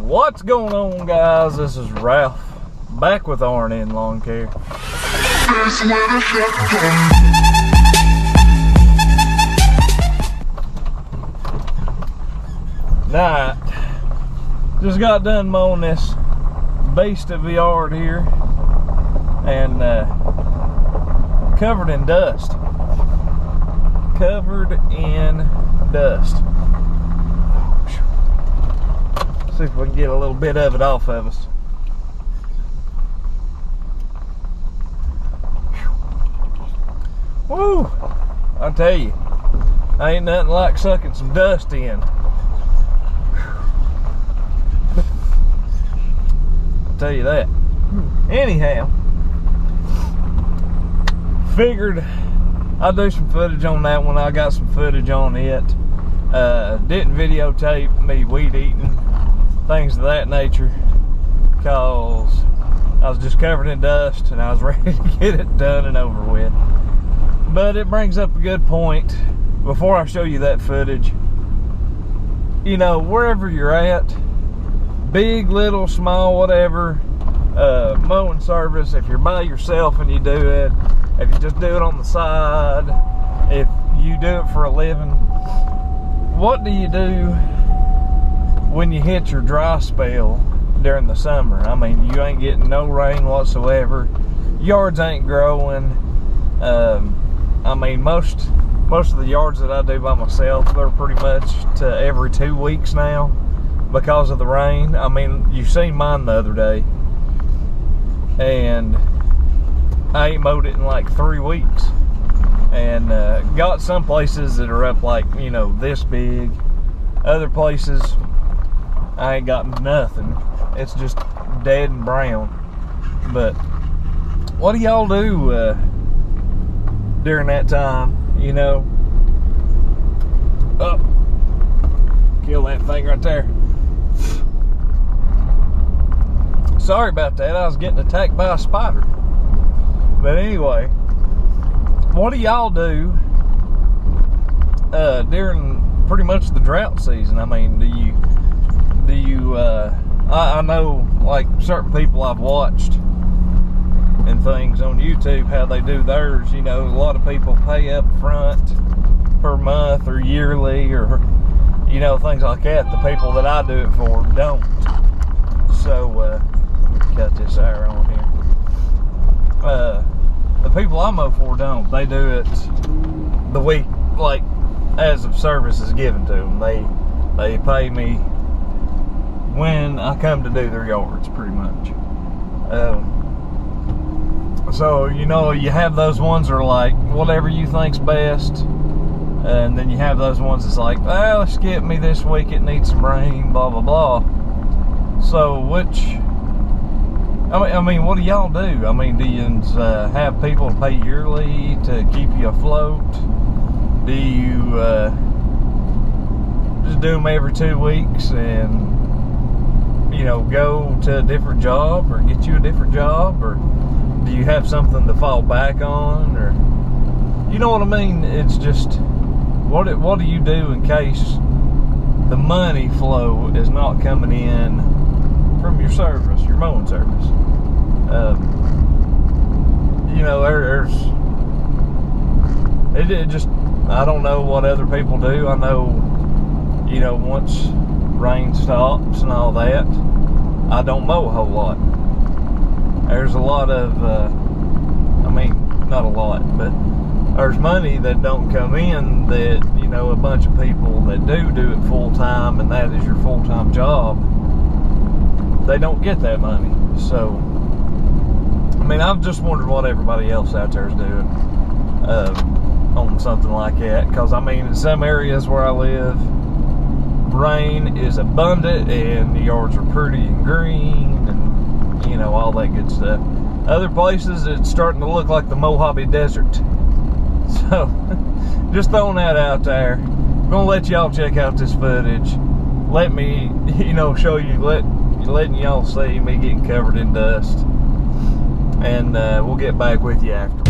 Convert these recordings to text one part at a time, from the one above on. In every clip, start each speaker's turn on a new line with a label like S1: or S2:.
S1: What's going on, guys? This is Ralph, back with R&N Lawn Care. Night. Just got done mowing this beast of a yard here, and covered in dust. Covered in dust. See if we can get a little bit of it off of us. Woo! I tell you, ain't nothing like sucking some dust in. I'll tell you that. Anyhow, figured I'll do some footage on that one. I got some footage on it. Didn't videotape me weed eating, things of that nature, because I was just covered in dust and I was ready to get it done and over with. But it brings up a good point. Before I show you that footage, you know, wherever you're at, big, little, small, whatever, mowing service, if you're by yourself and you do it, if you just do it on the side, if you do it for a living, what do you do when you hit your dry spell during the summer? I mean, you ain't getting no rain whatsoever, yards ain't growing. I mean, most of the yards that I do by myself, they're pretty much to every 2 weeks now because of the rain. I mean, you seen mine the other day, and I ain't mowed it in like 3 weeks. And got some places that are up like, you know, this big. Other places I ain't got nothing. It's just dead and brown. But what do y'all do during that time, you know? Oh, kill that thing right there. Sorry about that, I was getting attacked by a spider. But anyway, what do y'all do during pretty much the drought season? I mean, do you I know, like, certain people I've watched and things on YouTube, how they do theirs. You know, a lot of people pay up front per month or yearly, or, you know, things like that. The people that I do it for don't. So let me cut this air on here. The people I mow for don't. They do it the week, like, as of service is given to them. They pay me when I come to do their yards, pretty much. So, you know, you have those ones that are like, whatever you think's best, and then you have those ones that's like, well, skip me this week, it needs some rain, blah blah blah. So which, I mean, what do y'all do? I mean, do you have people pay yearly to keep you afloat? Do you just do them every 2 weeks and, you know, go to a different job or get you a different job? Or do you have something to fall back on? Or, you know what I mean? It's just, what do you do in case the money flow is not coming in from your service, your mowing service? You know, it just, I don't know what other people do. I know, you know, once rain stops and all that, I don't mow a whole lot. There's a lot of, I mean, not a lot, but there's money that don't come in that, you know, a bunch of people that do it full time, and that is your full-time job, they don't get that money. So, I mean, I've just wondered what everybody else out there is doing on something like that. Because, I mean, in some areas where I live, rain is abundant and the yards are pretty and green and, you know, all that good stuff. Other places, it's starting to look like the Mojave Desert. So, just throwing that out there. I'm going to let y'all check out this footage. Let me, you know, show you, letting y'all see me getting covered in dust. And we'll get back with you after.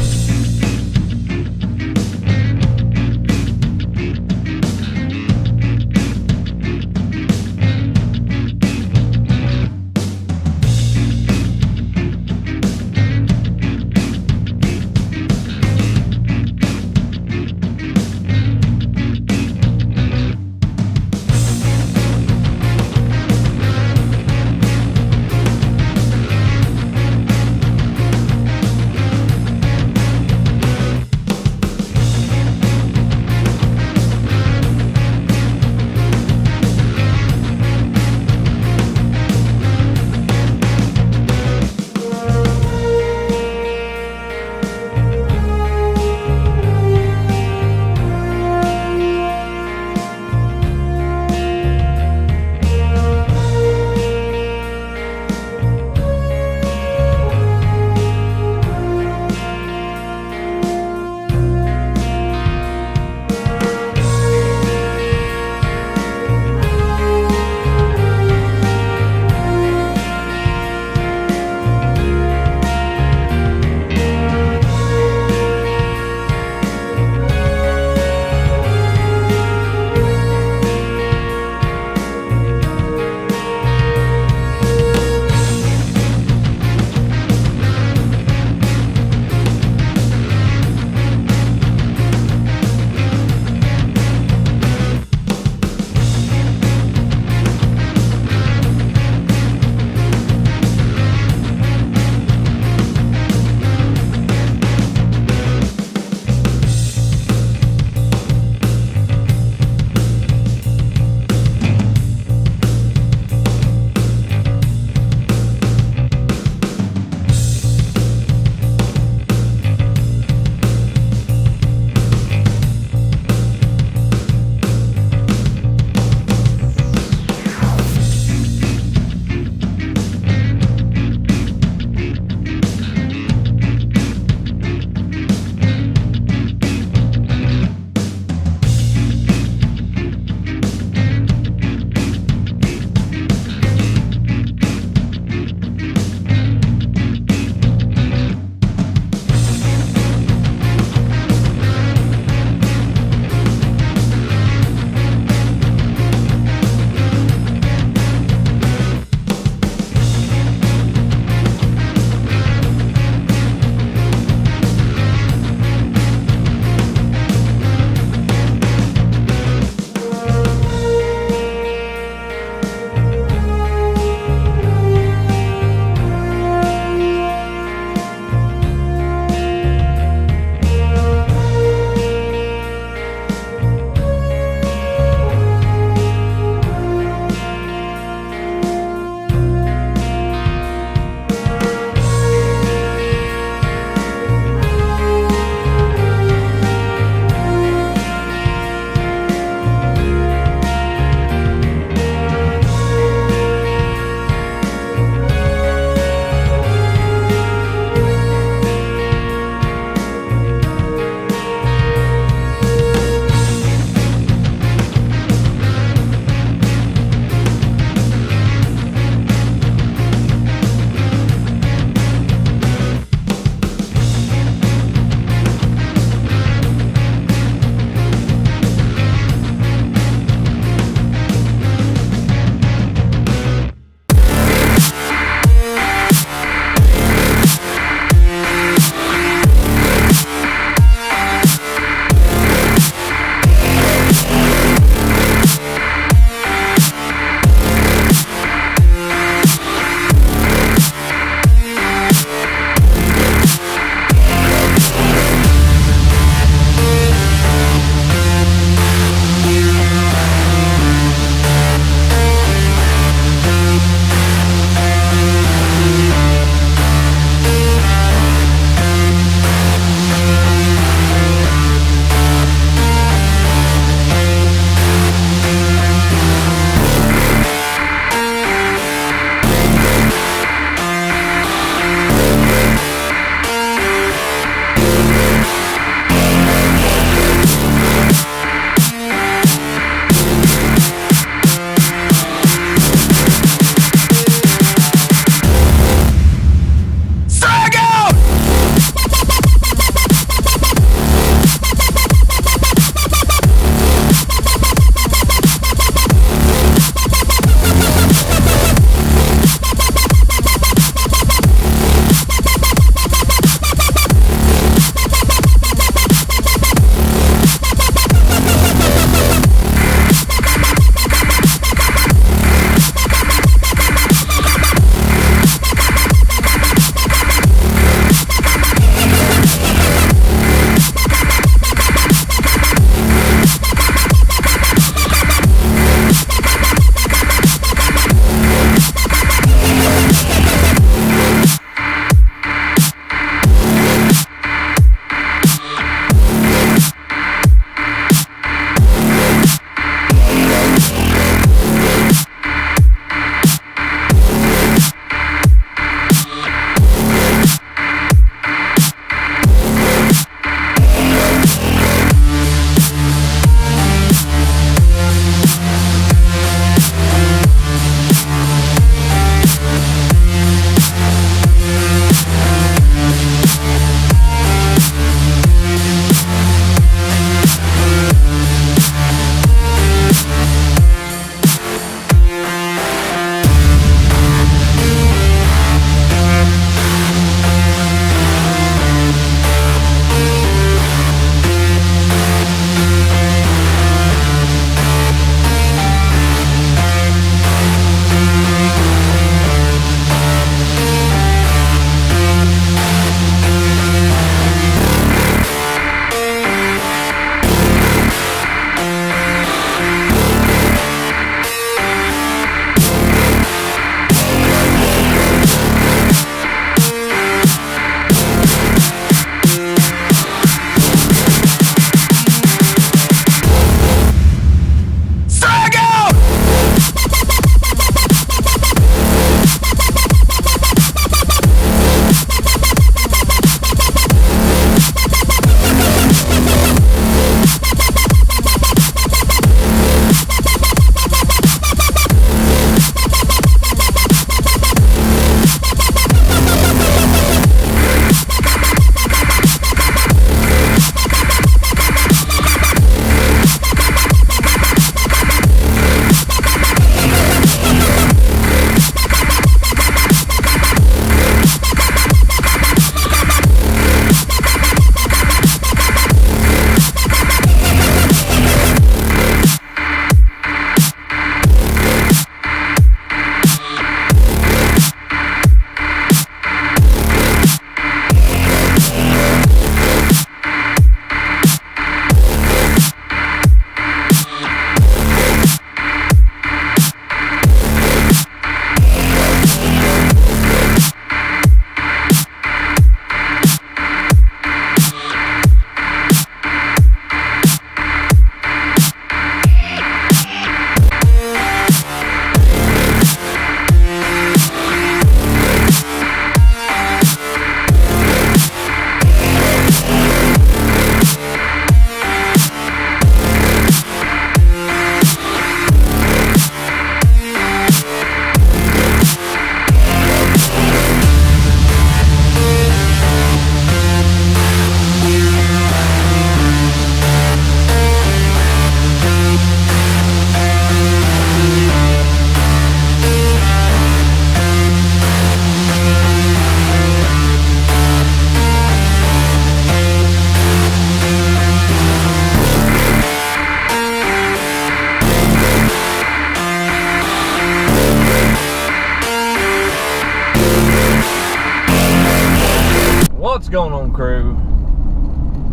S1: what's going on, crew?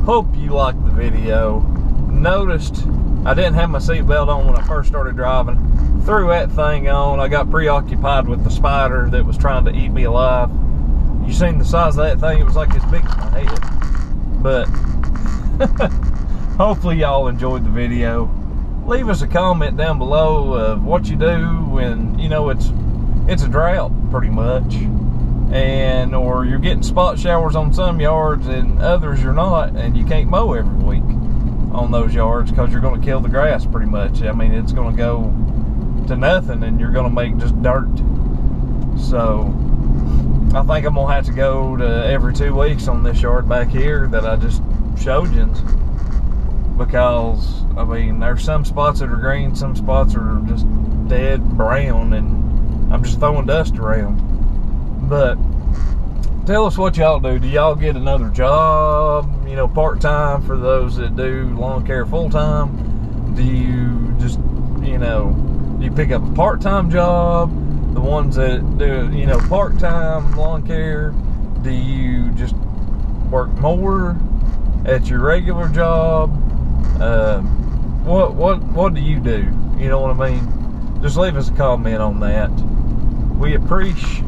S1: Hope you liked the video. Noticed I didn't have my seatbelt on when I first started driving. Threw that thing on. I got preoccupied with the spider that was trying to eat me alive. You seen the size of that thing? It was like as big as my head. But hopefully y'all enjoyed the video. Leave us a comment down below of what you do when, you know, it's a drought pretty much, and or you're getting spot showers on some yards and others you're not, and you can't mow every week on those yards because you're going to kill the grass pretty much. I mean, it's going to go to nothing and you're going to make just dirt. So I think I'm going to have to go to every 2 weeks on this yard back here that I just showed you, because I mean, there's some spots that are green, some spots are just dead brown, and I'm just throwing dust around. But tell us what y'all do. Do y'all get another job, you know, part-time for those that do lawn care full-time? Do you just, you know, do you pick up a part-time job? The ones that do, you know, part-time lawn care, do you just work more at your regular job? What do you do? You know what I mean? Just leave us a comment on that. We appreciate,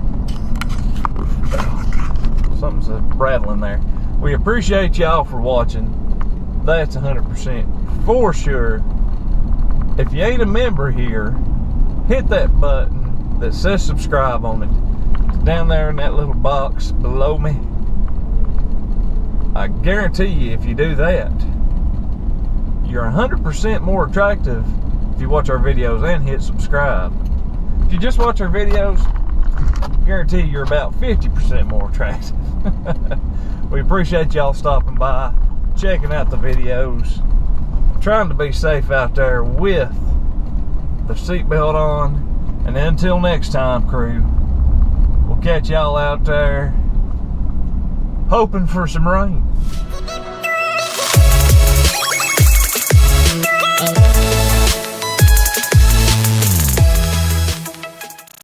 S1: something's rattling there. We appreciate y'all for watching. That's 100% for sure. If you ain't a member here, hit that button that says subscribe on it. It's down there in that little box below me. I guarantee you, if you do that, you're 100% more attractive if you watch our videos and hit subscribe. If you just watch our videos, I guarantee you're about 50% more attractive. We appreciate y'all stopping by, checking out the videos, trying to be safe out there with the seatbelt on. And until next time, crew, we'll catch y'all out there hoping for some rain.